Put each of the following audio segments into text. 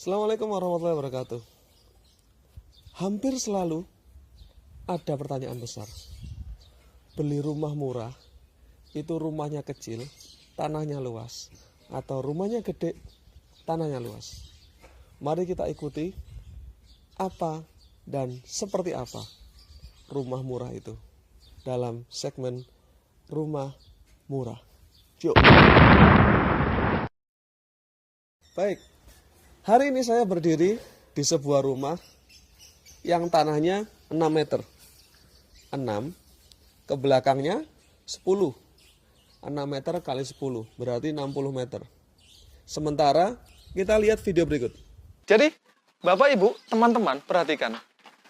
Assalamualaikum warahmatullahi wabarakatuh. Hampir selalu ada pertanyaan besar. Beli rumah murah, itu rumahnya kecil, tanahnya luas. Atau rumahnya gede, tanahnya luas. Mari kita ikuti apa dan seperti apa rumah murah itu dalam segmen rumah murah. Yuk. Baik, hari ini saya berdiri di sebuah rumah yang tanahnya 6 meter. 6, ke belakangnya 10. 6 meter kali 10, berarti 60 meter. Sementara kita lihat video berikut. Jadi, Bapak Ibu, teman-teman, perhatikan.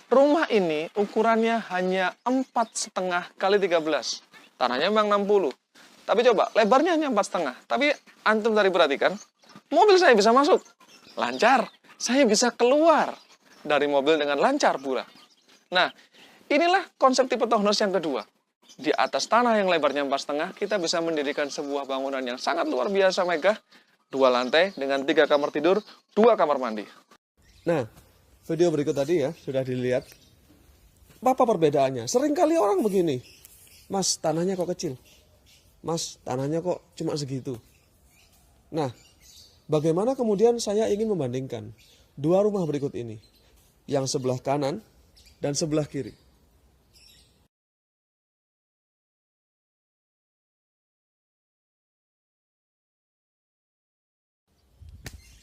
Rumah ini ukurannya hanya 4,5 kali 13. Tanahnya memang 60. Tapi coba, lebarnya hanya 4,5. Tapi antum tadi perhatikan, mobil saya bisa masuk. Lancar. Saya bisa keluar dari mobil dengan lancar pula. Nah, inilah konsep tipe townhouse yang kedua. Di atas tanah yang lebarnya 4,5, kita bisa mendirikan sebuah bangunan yang sangat luar biasa megah. 2 lantai dengan 3 kamar tidur, 2 kamar mandi. Nah, video berikut tadi ya, sudah dilihat. Apa perbedaannya? Seringkali orang begini. Mas, tanahnya kok kecil? Mas, tanahnya kok cuma segitu? Nah, bagaimana kemudian saya ingin membandingkan dua rumah berikut ini? Yang sebelah kanan dan sebelah kiri.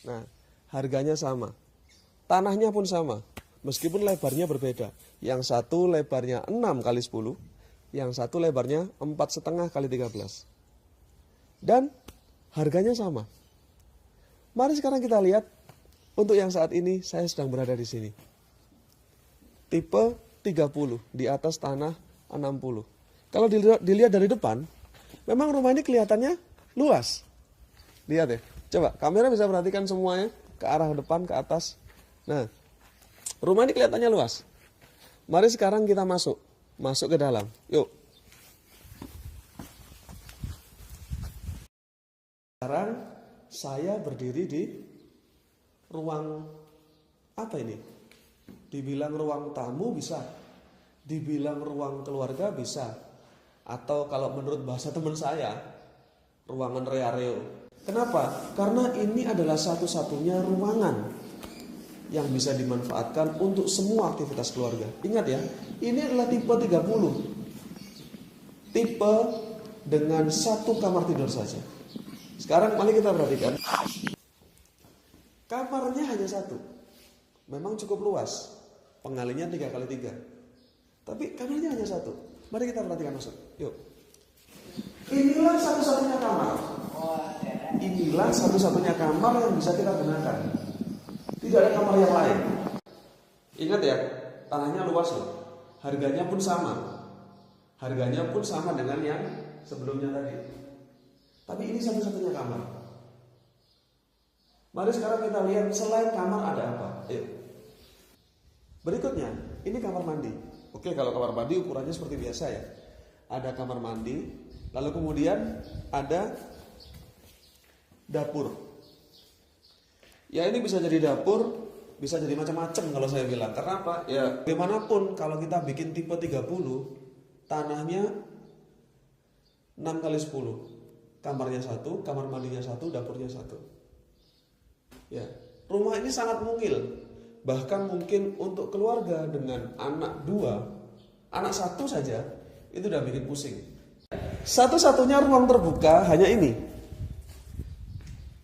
Nah, harganya sama. Tanahnya pun sama, meskipun lebarnya berbeda. Yang satu lebarnya 6 kali 10, yang satu lebarnya 4,5 kali 13. Dan harganya sama. Mari sekarang kita lihat, untuk yang saat ini saya sedang berada di sini. Tipe 30, di atas tanah 60. Kalau dilihat dari depan, memang rumah ini kelihatannya luas. Lihat ya, coba kamera bisa perhatikan semuanya, ke arah depan, ke atas. Nah, rumah ini kelihatannya luas. Mari sekarang kita masuk ke dalam. Yuk. Sekarang saya berdiri di ruang apa ini? Dibilang ruang tamu bisa, dibilang ruang keluarga bisa, atau kalau menurut bahasa teman saya, ruangan reareo. Kenapa? Karena ini adalah satu-satunya ruangan yang bisa dimanfaatkan untuk semua aktivitas keluarga. Ingat ya, ini adalah tipe 30. Tipe dengan 1 kamar tidur saja. Sekarang mari kita perhatikan. Kamarnya hanya 1. Memang cukup luas. Pengalinya 3 kali 3. Tapi kamarnya hanya 1. Mari kita perhatikan masuk. Yuk. Inilah satu-satunya kamar. Inilah satu-satunya kamar yang bisa kita gunakan. Tidak ada kamar yang lain. Ingat ya, tanahnya luas loh. Harganya pun sama. Harganya pun sama dengan yang sebelumnya tadi. Tapi ini satu-satunya kamar. Mari sekarang kita lihat selain kamar ada apa. Ayo. Berikutnya, ini kamar mandi. Oke, kalau kamar mandi ukurannya seperti biasa ya. Ada kamar mandi, lalu kemudian ada dapur. Ya ini bisa jadi dapur, bisa jadi macam-macam kalau saya bilang. Karena apa? Ya bagaimanapun kalau kita bikin tipe 30, tanahnya 6 kali 10. Kamarnya 1, kamar mandinya 1, dapurnya 1. Ya, rumah ini sangat mungil. Bahkan mungkin untuk keluarga dengan anak 2, anak 1 saja, itu udah bikin pusing. Satu-satunya ruang terbuka hanya ini.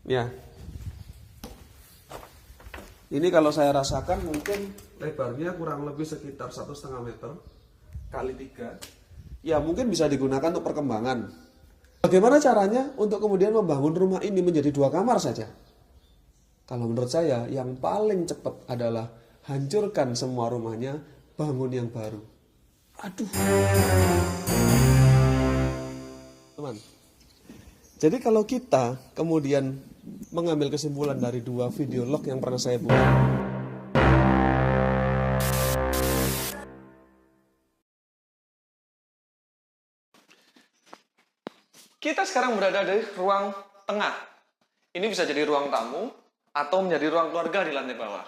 Ya. Ini kalau saya rasakan mungkin lebarnya kurang lebih sekitar 1,5 meter kali 3. Ya mungkin bisa digunakan untuk perkembangan. Bagaimana caranya untuk kemudian membangun rumah ini menjadi 2 kamar saja? Kalau menurut saya yang paling cepat adalah hancurkan semua rumahnya, bangun yang baru. Aduh. Teman. Jadi kalau kita kemudian mengambil kesimpulan dari 2 video log yang pernah saya buat, Kita sekarang berada di ruang tengah. Ini bisa jadi ruang tamu, atau menjadi ruang keluarga di lantai bawah.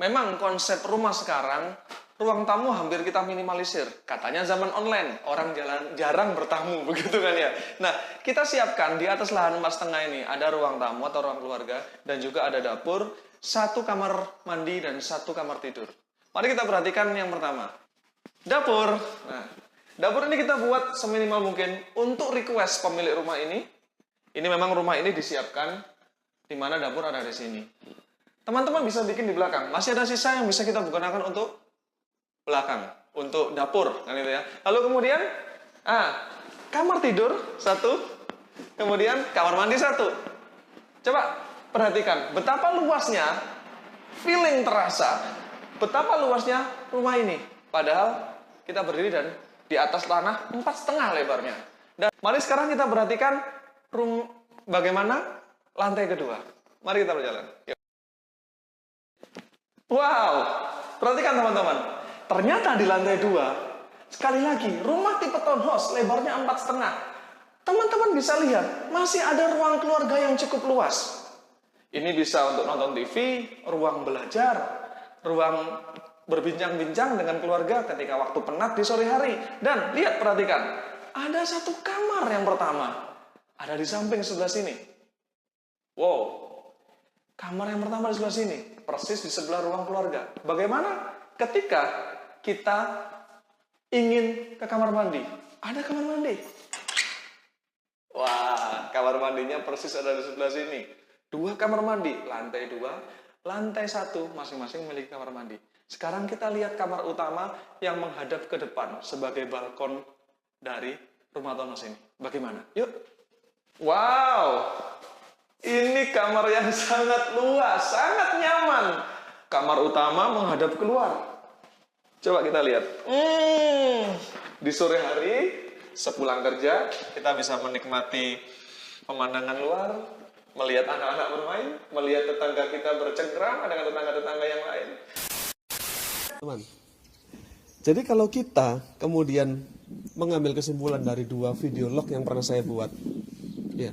Memang konsep rumah sekarang, ruang tamu hampir kita minimalisir. Katanya zaman online, orang jarang bertamu, begitu kan ya. Nah, kita siapkan di atas lahan 4,5 ini, ada ruang tamu atau ruang keluarga, dan juga ada dapur, 1 kamar mandi, dan 1 kamar tidur. Mari kita perhatikan yang pertama. Dapur. Nah, dapur ini kita buat seminimal mungkin untuk request pemilik rumah ini. Ini memang rumah ini disiapkan, di mana dapur ada di sini. Teman-teman bisa bikin di belakang. Masih ada sisa yang bisa kita gunakan untuk belakang, untuk dapur, kan itu ya. Lalu kemudian, kamar tidur 1, kemudian kamar mandi 1. Coba perhatikan betapa luasnya, feeling terasa, betapa luasnya rumah ini. Padahal kita berdiri dan di atas tanah 4,5 lebarnya. Dan mari sekarang kita perhatikan bagaimana lantai kedua. Mari kita berjalan. Yuk. Wow, perhatikan teman-teman. Ternyata di lantai 2, sekali lagi, rumah tipe townhouse, lebarnya 4,5. Teman-teman bisa lihat, masih ada ruang keluarga yang cukup luas. Ini bisa untuk nonton TV, ruang belajar, ruang berbincang-bincang dengan keluarga ketika waktu penat di sore hari. Dan lihat, perhatikan, ada 1 kamar yang pertama. Ada di samping sebelah sini. Wow, kamar yang pertama di sebelah sini, persis di sebelah ruang keluarga. Bagaimana ketika kita ingin ke kamar mandi? Ada kamar mandi. Wah, kamar mandinya persis ada di sebelah sini. 2 kamar mandi, lantai 2, lantai 1, masing-masing memiliki kamar mandi. Sekarang kita lihat kamar utama yang menghadap ke depan sebagai balkon dari rumah townhouse ini. Bagaimana? Yuk. Wow, ini kamar yang sangat luas, sangat nyaman. Kamar utama menghadap keluar. Coba kita lihat. Di sore hari, sepulang kerja, kita bisa menikmati pemandangan luar, melihat anak-anak bermain, melihat tetangga kita bercengkrama dengan tetangga-tetangga yang lain. Teman, jadi kalau kita kemudian mengambil kesimpulan dari 2 video log yang pernah saya buat, ya,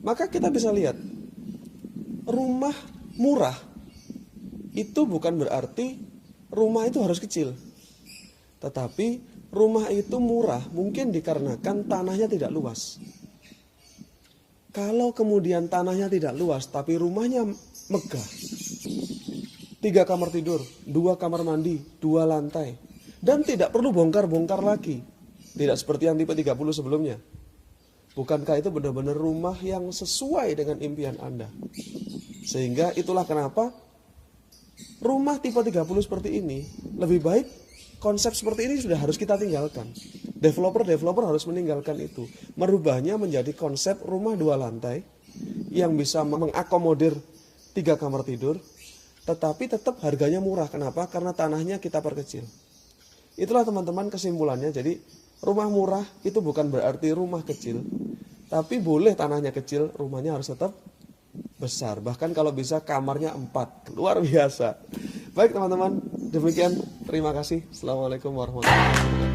maka kita bisa lihat rumah murah itu bukan berarti rumah itu harus kecil, tetapi rumah itu murah mungkin dikarenakan tanahnya tidak luas. Kalau kemudian tanahnya tidak luas tapi rumahnya megah, 3 kamar tidur, 2 kamar mandi, 2 lantai, dan tidak perlu bongkar-bongkar lagi, tidak seperti yang tipe 30 sebelumnya. Bukankah itu benar-benar rumah yang sesuai dengan impian Anda? Sehingga itulah kenapa rumah tipe 30 seperti ini lebih baik, konsep seperti ini sudah harus kita tinggalkan. Developer harus meninggalkan itu, merubahnya menjadi konsep rumah 2 lantai yang bisa mengakomodir 3 kamar tidur, tetapi tetap harganya murah. Kenapa? Karena tanahnya kita perkecil. Itulah teman-teman kesimpulannya. Jadi rumah murah itu bukan berarti rumah kecil, tapi boleh tanahnya kecil, rumahnya harus tetap besar. Bahkan kalau bisa kamarnya 4. Luar biasa. Baik teman-teman, demikian. Terima kasih. Assalamualaikum warahmatullahi wabarakatuh.